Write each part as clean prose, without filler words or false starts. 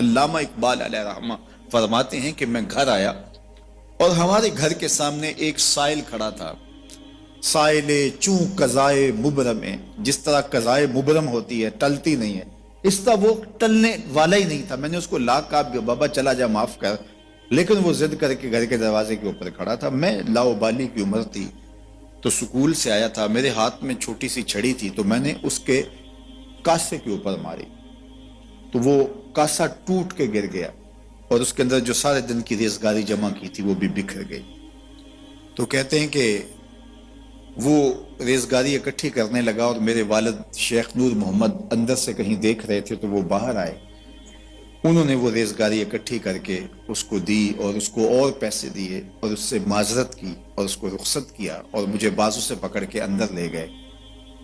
علامہ اقبال علیہ رحمہ فرماتے ہیں کہ میں گھر آیا اور ہمارے گھر کے سامنے ایک سائل کھڑا تھا. سائل چوں قضائے مبرم ہے، جس طرح قضائے مبرم ہوتی ہے، ٹلتی نہیں ہے، اس طرح وہ ٹلنے والا ہی نہیں تھا. میں نے اس کو لا کہا بابا چلا جا، معاف کر، لیکن وہ ضد کر کے گھر کے دروازے کے اوپر کھڑا تھا. میں لاؤبالی کی عمر تھی تو سکول سے آیا تھا، میرے ہاتھ میں چھوٹی سی چھڑی تھی تو میں نے اس کے کاسے کے اوپر ماری تو وہ کاسا ٹوٹ کے گر گیا اور اس کے اندر جو سارے دن کی ریزگاری جمع کی تھی وہ بھی بکھر گئی. تو کہتے ہیں کہ وہ ریزگاری اکٹھی کرنے لگا اور میرے والد شیخ نور محمد اندر سے کہیں دیکھ رہے تھے تو وہ باہر آئے. انہوں نے وہ ریزگاری اکٹھی کر کے اس کو دی اور اس کو اور پیسے دیے اور اس سے معذرت کی اور اس کو رخصت کیا اور مجھے بازو سے پکڑ کے اندر لے گئے.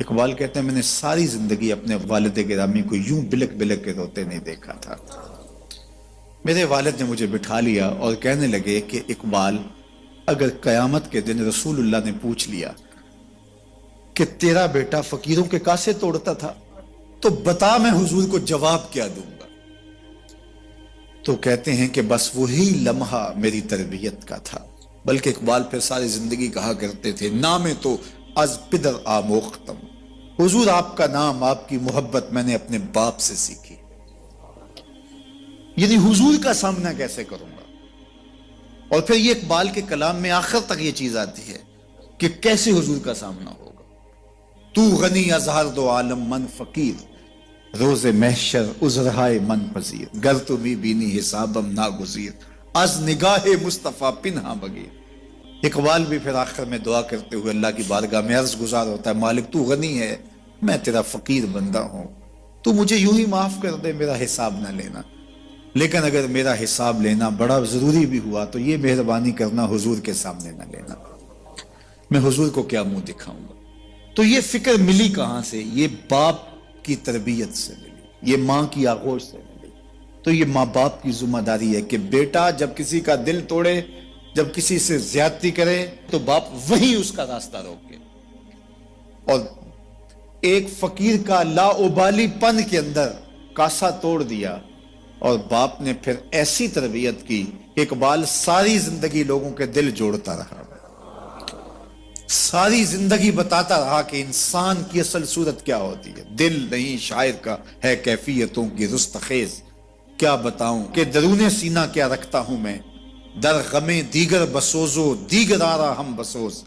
اقبال کہتے ہیں میں نے ساری زندگی اپنے والد گرامی کو یوں بلک بلک کے روتے نہیں دیکھا تھا. میرے والد نے مجھے بٹھا لیا اور کہنے لگے کہ اقبال، اگر قیامت کے دن رسول اللہ نے پوچھ لیا کہ تیرا بیٹا فقیروں کے کاسے توڑتا تھا تو بتا میں حضور کو جواب کیا دوں گا. تو کہتے ہیں کہ بس وہی لمحہ میری تربیت کا تھا. بلکہ اقبال پھر ساری زندگی کہا کرتے تھے نام تو از پدر آموختم، حضور آپ کا نام، آپ کی محبت میں نے اپنے باپ سے سیکھی. یعنی حضور کا سامنا کیسے کروں گا؟ اور پھر یہ اقبال کے کلام میں آخر تک یہ چیز آتی ہے کہ کیسے حضور کا سامنا ہوگا. تو غنی از ہر دو عالم من فقیر، روز محشر عذرہائے من پذیر، گر تمی بینی حسابم ناگزیر، از نگاہ مصطفیٰ پنہا بغیر. اقبال بھی پھر آخر میں دعا کرتے ہوئے اللہ کی بارگاہ میں عرض گزار ہوتا ہے مالک تو غنی ہے، میں تیرا فقیر بندہ ہوں، تو مجھے یوں ہی معاف کر دے، میرا حساب نہ لینا. لیکن اگر میرا حساب لینا بڑا ضروری بھی ہوا تو یہ مہربانی کرنا حضور کے سامنے نہ لینا، میں حضور کو کیا منہ دکھاؤں گا. تو یہ فکر ملی کہاں سے؟ یہ باپ کی تربیت سے ملی، یہ ماں کی آغوش سے ملی. تو یہ ماں باپ کی ذمہ داری ہے کہ بیٹا جب کسی کا دل توڑے، جب کسی سے زیادتی کرے تو باپ وہی اس کا راستہ روکے. اور ایک فقیر کا لاؤبالی پن کے اندر کاسا توڑ دیا اور باپ نے پھر ایسی تربیت کی کہ اقبال ساری زندگی لوگوں کے دل جوڑتا رہا، ساری زندگی بتاتا رہا کہ انسان کی اصل صورت کیا ہوتی ہے. دل نہیں شاعر کا ہے کیفیتوں کی رستخیز، کیا بتاؤں کہ درون سینہ کیا رکھتا ہوں میں، در غم دیگر بسوزو دیگر آرا ہم بسوز،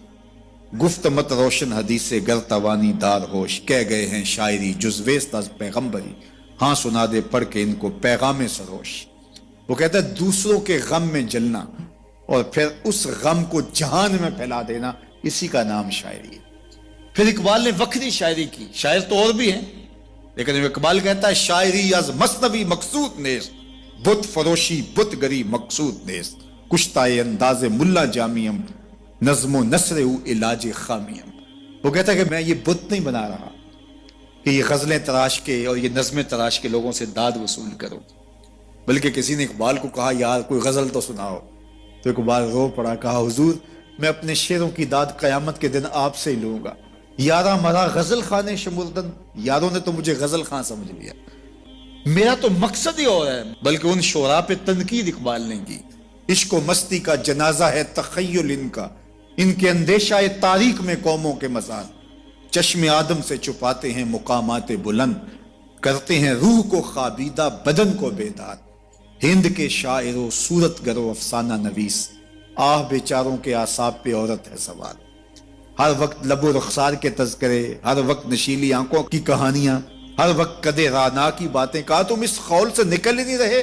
گفت مت روشن حدیث گر توانی دار ہوش، کہہ گئے ہیں شاعری جزویست از پیغمبری، ہاں سنا دے پڑھ کے ان کو پیغام سروش. وہ کہتا ہے دوسروں کے غم میں جلنا اور پھر اس غم کو جہان میں پھیلا دینا، اسی کا نام شاعری ہے. پھر اقبال نے وکری شاعری کی، شاعر تو اور بھی ہیں لیکن اقبال کہتا ہے شاعری از مثنوی مقصود نیست، بت فروشی بت گری مقصود نیست، کشتائے انداز ملا جامیم، نظم و نثر او علاج خامیم. وہ کہتا ہے کہ میں یہ بت نہیں بنا رہا کہ یہ غزلیں تراش کے اور یہ نظمیں تراش کے لوگوں سے داد وصول کرو، بلکہ کسی نے اقبال کو کہا یار کوئی غزل تو سناؤ، تو اقبال رو پڑا، کہا حضور میں اپنے شعروں کی داد قیامت کے دن آپ سے ہی لوں گا. یارا مرا غزل خانے شمردن، یاروں نے تو مجھے غزل خان سمجھ لیا، میرا تو مقصد ہی اور ہے. بلکہ ان شعراء پہ تنقید اقبال نے کی، عشق و مستی کا جنازہ ہے تخیل ان کا، ان کے اندیشہ تاریخ میں قوموں کے مزار، چشم آدم سے چھپاتے ہیں مقامات بلند، کرتے ہیں روح کو خوابیدہ بدن کو بیدار. ہند کے شاعر و صورت گر و افسانہ نویس، آہ بیچاروں کے اعصاب پہ عورت ہے سوار. ہر وقت لب و رخسار کے تذکرے، ہر وقت نشیلی آنکھوں کی کہانیاں، ہر وقت قد رانا کی باتیں. کہا تم اس خول سے نکل ہی نہیں رہے،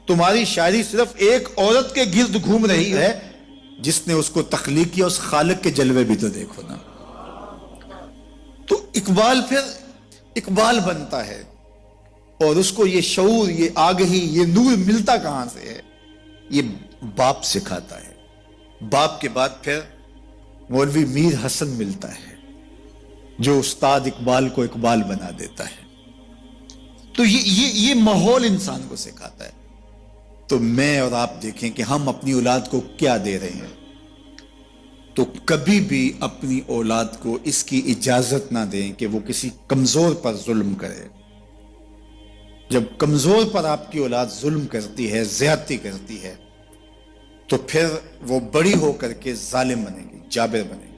تمہاری شاعری صرف ایک عورت کے گرد گھوم رہی ہے، جس نے اس کو تخلیق کیا اس خالق کے جلوے بھی تو دیکھو نا. تو اقبال پھر اقبال بنتا ہے اور اس کو یہ شعور، یہ آگہی، یہ نور ملتا کہاں سے ہے؟ یہ باپ سکھاتا ہے. باپ کے بعد پھر مولوی میر حسن ملتا ہے جو استاد اقبال کو اقبال بنا دیتا ہے. تو یہ ماحول انسان کو سکھاتا ہے. تو میں اور آپ دیکھیں کہ ہم اپنی اولاد کو کیا دے رہے ہیں. تو کبھی بھی اپنی اولاد کو اس کی اجازت نہ دیں کہ وہ کسی کمزور پر ظلم کرے. جب کمزور پر آپ کی اولاد ظلم کرتی ہے، زیادتی کرتی ہے، تو پھر وہ بڑی ہو کر کے ظالم بنے گی، جابر بنے گی۔